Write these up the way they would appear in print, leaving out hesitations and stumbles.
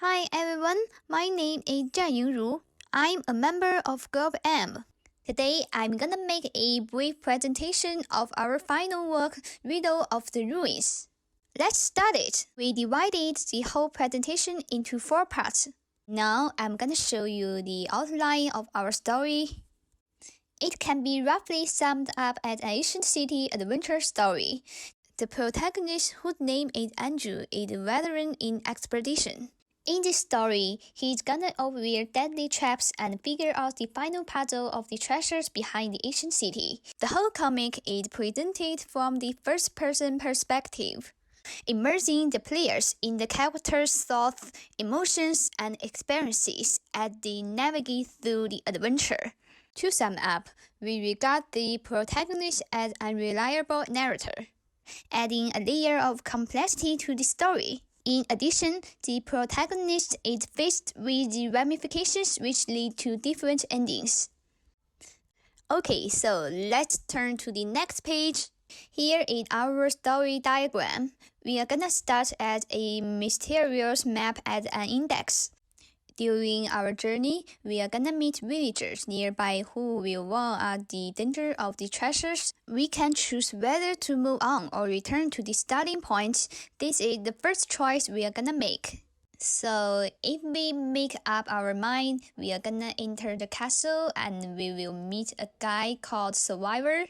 Hi everyone, my name is Zhan Yingru. I'm a member of Group M. Today I'm gonna make a brief presentation of our final work, Riddle of the Ruins. Let's start it. We divided the whole presentation into 4 parts. Now I'm gonna show you the outline of our story. It can be roughly summed up as an ancient city adventure story. The protagonist, whose name is Andrew, is a veteran in expedition. In this story, he's gonna overwear deadly traps and figure out the final puzzle of the treasures behind the ancient city. The whole comic is presented from the first-person perspective, immersing the players in the characters' thoughts, emotions, and experiences as they navigate through the adventure. To sum up, we regard the protagonist as a reliable narrator, adding a layer of complexity to the story. In addition, the protagonist is faced with the ramifications which lead to different endings. Okay, so let's turn to the next page. Here is our story diagram. We are gonna start at a mysterious map as an index. During our journey, we are gonna meet villagers nearby who will warn us the danger of the treasures. We can choose whether to move on or return to the starting point. This is the first choice we are gonna make. So if we make up our mind, we are gonna enter the castle and we will meet a guy called Survivor.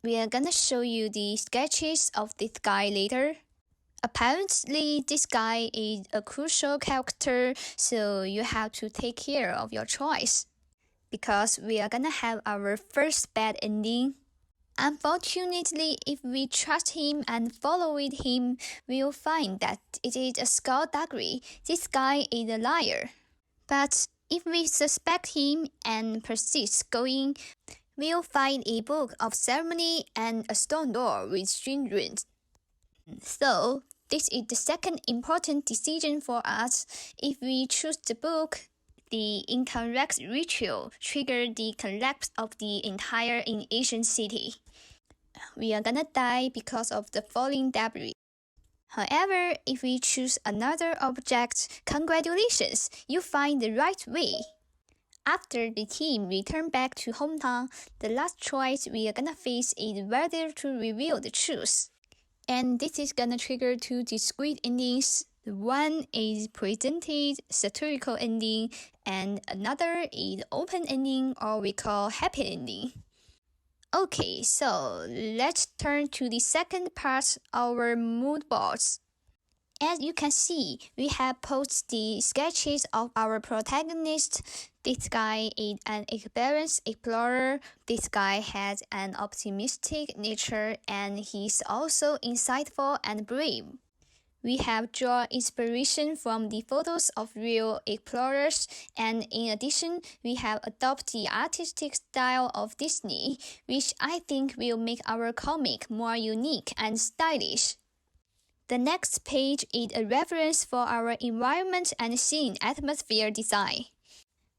We are gonna show you the sketches of this guy later. Apparently, this guy is a crucial character, so you have to take care of your choice. Because we are gonna have our first bad ending. Unfortunately, if we trust him and follow him, we'll find that it is a skullduggery. This guy is a liar. But if we suspect him and persist going, we'll find a book of ceremony and a stone door with string runes. So, this is the second important decision for us. If we choose the book, the incorrect ritual triggers the collapse of the entire ancient city. We are gonna die because of the falling debris. However, if we choose another object, congratulations, you find the right way. After the team return back to hometown, the last choice we are gonna face is whether to reveal the truth. And this is gonna trigger two discrete endings. One is presented satirical ending, and another is open ending, or we call happy ending. Okay, so let's turn to the second part, our mood boards. As you can see, we have posted the sketches of our protagonist. This guy is an experienced explorer. This guy has an optimistic nature and he's also insightful and brave. We have drawn inspiration from the photos of real explorers, and in addition, we have adopted the artistic style of Disney, which I think will make our comic more unique and stylish. The next page is a reference for our environment and scene atmosphere design.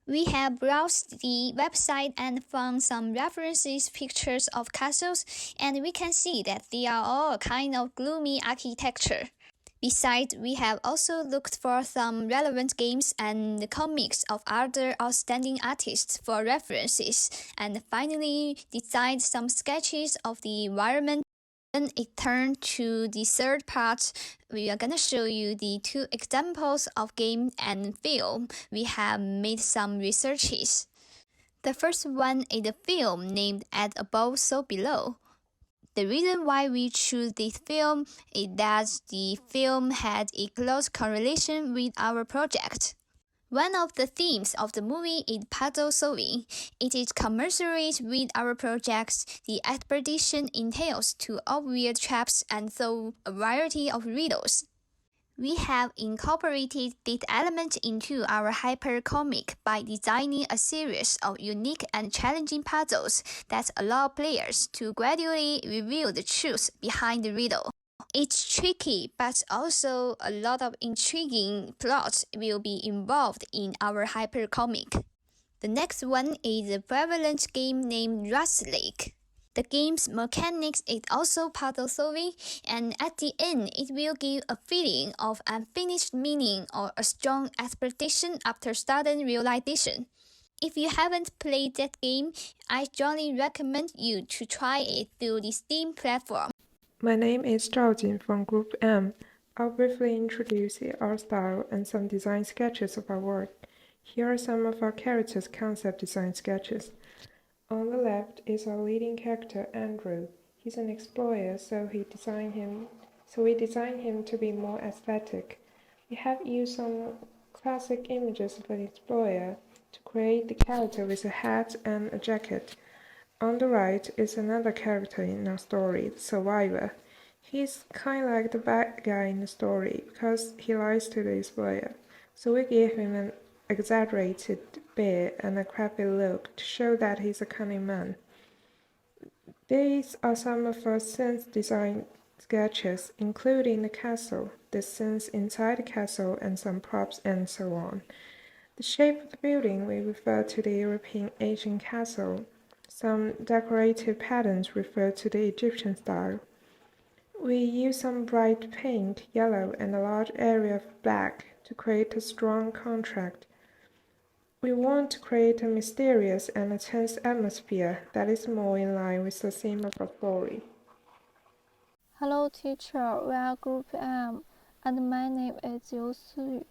We have browsed the website and found some references pictures of castles, and we can see that they are all kind of gloomy architecture. Besides, we have also looked for some relevant games and comics of other outstanding artists for references, and finally designed some sketches of the environment. Then it turned to the third part. We are gonna show you the two examples of game and film. We have made some researches. The first one is a film named As Above, So Below. The reason why we choose this film is that the film had a close correlation with our project. One of the themes of the movie is puzzle solving. It is commensurate with our project. The expedition entails to obviate traps and solve a variety of riddles. We have incorporated this element into our hypercomic by designing a series of unique and challenging puzzles that allow players to gradually reveal the truth behind the riddle. It's tricky, but also a lot of intriguing plots will be involved in our hypercomic. The next one is a prevalent game named Rust Lake. The game's mechanics is also puzzle solving, and at the end, it will give a feeling of unfinished meaning or a strong expectation after sudden realization. If you haven't played that game, I strongly recommend you to try it through the Steam platform. My name is Zhao Jin from Group M. I'll briefly introduce our style and some design sketches of our work. Here are some of our characters' concept design sketches. On the left is our leading character, Andrew. He's an explorer, so we designed him to be more aesthetic. We have used some classic images of an explorer to create the character with a hat and a jacket. On the right is another character in our story, the survivor. He's kind of like the bad guy in the story because he lies to the explorer. So we give him an exaggerated beard and a crafty look to show that he's a cunning man. These are some of our scenes design sketches, including the castle, the scenes inside the castle, and some props and so on. The shape of the building we refer to the European ancient castle. Some decorative patterns refer to the Egyptian style. We use some bright paint, yellow, and a large area of black to create a strong contrast. We want to create a mysterious and a tense atmosphere that is more in line with the theme of our story. Hello teacher, we are Group M, and my name is Yu Su.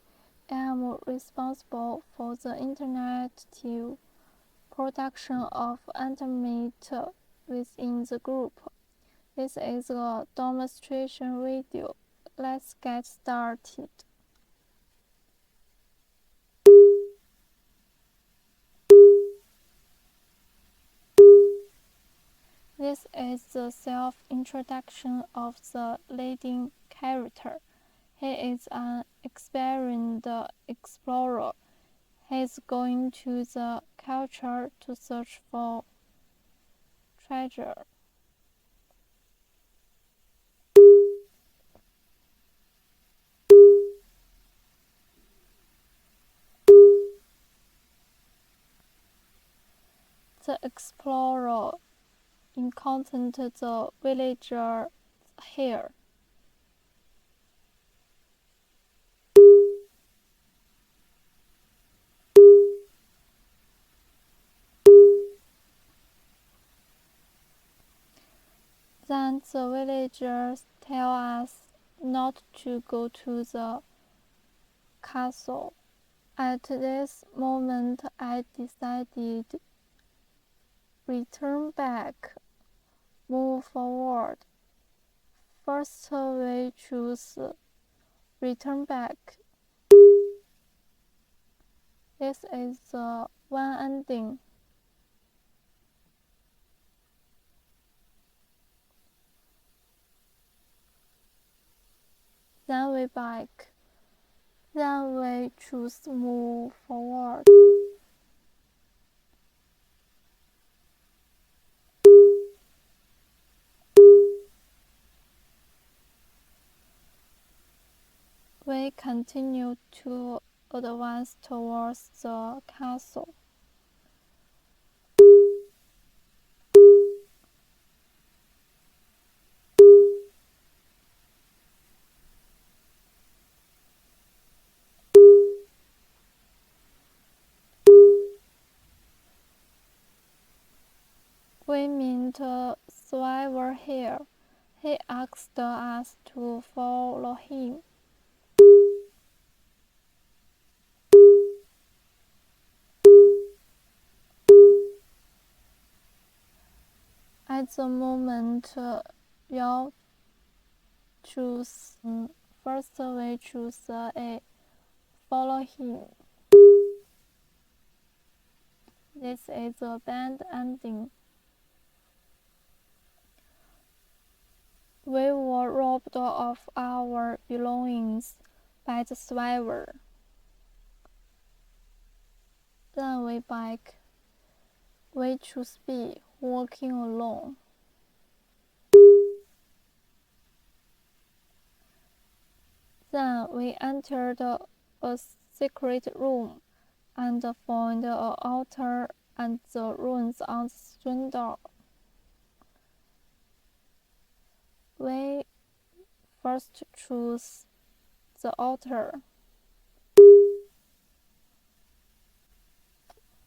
I am responsible for the interactive production of entertainment within the group. This is a demonstration video. Let's get started. This is the self-introduction of the leading character. He is an experienced explorer. He is going to the culture to search for treasure. The explorer encountered the villager here. Then the villagers tell us not to go to the castle. At this moment, I decided return back, move forward. First, we choose return back. This is the one ending. Then we back. Then we choose move forward. We continue to advance towards the castle. We meet a survivor here. He asked us to follow him. At the moment, you choose. First, we choose a follow him. This is a bad ending. We were robbed of our belongings by the survivor. Then we back. We choose B, walking alone. Then we entered a secret room and found an altar and the runes on the stone door. We first choose the author.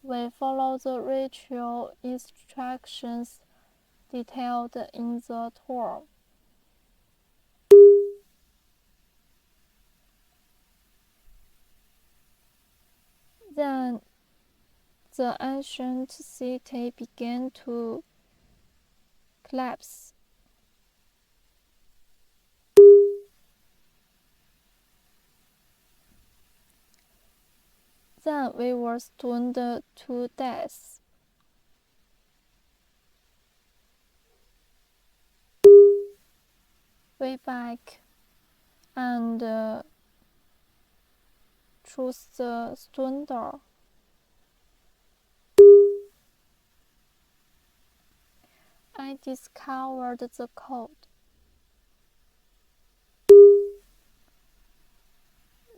We follow the ritual instructions detailed in the tour. Then the ancient city began to collapse. Then we were stoned to death. We back and chose the stone door. I discovered the code.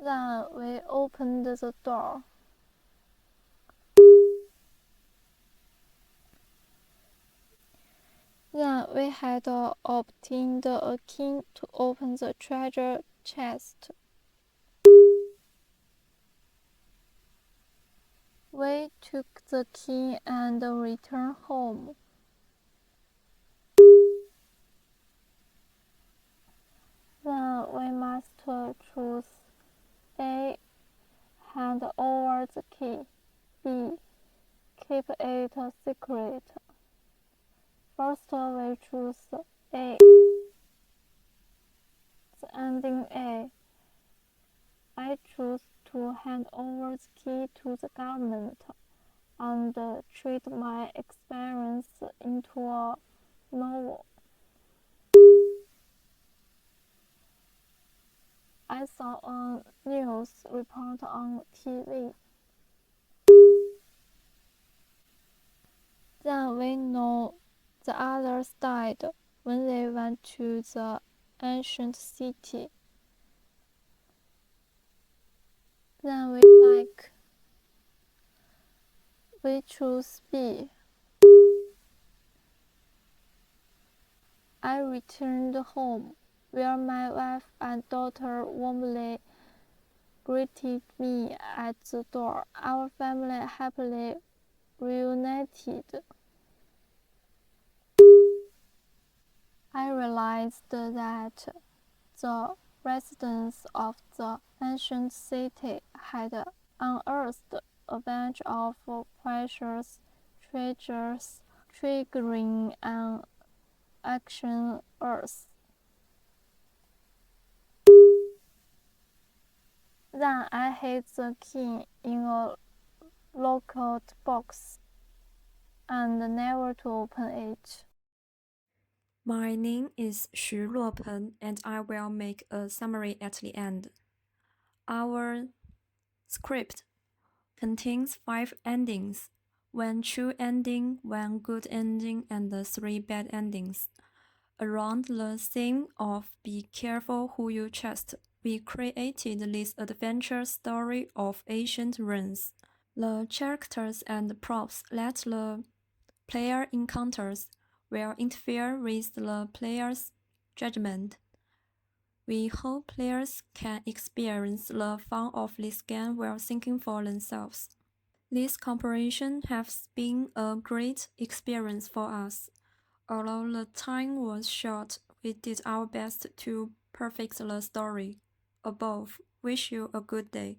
Then we opened the door. Then we had obtained a key to open the treasure chest. We took the key and returned home. Then we must choose A. Hand over the key. B. Keep it secret. First we choose A. The ending A. I choose to hand over the key to the government and treat my experience into a novel. I saw a news report on TV. Then we know the others died when they went to the ancient city. Then we back. We choose B. I returned home, where my wife and daughter warmly greeted me at the door. Our family happily reunited. I realized that the residents of the ancient city had unearthed a bunch of precious treasures, triggering an action Earth. Then I hid the key in a locked box and never to open it. My name is Xu Luopeng, and I will make a summary at the end. Our script contains 5 endings, 1 true ending, 1 good ending, and 3 bad endings. Around the theme of be careful who you trust, we created this adventure story of ancient ruins. The characters and props that the player encounters will interfere with the player's judgment. We hope players can experience the fun of this game while thinking for themselves. This cooperation has been a great experience for us. Although the time was short, we did our best to perfect the story. Above, wish you a good day.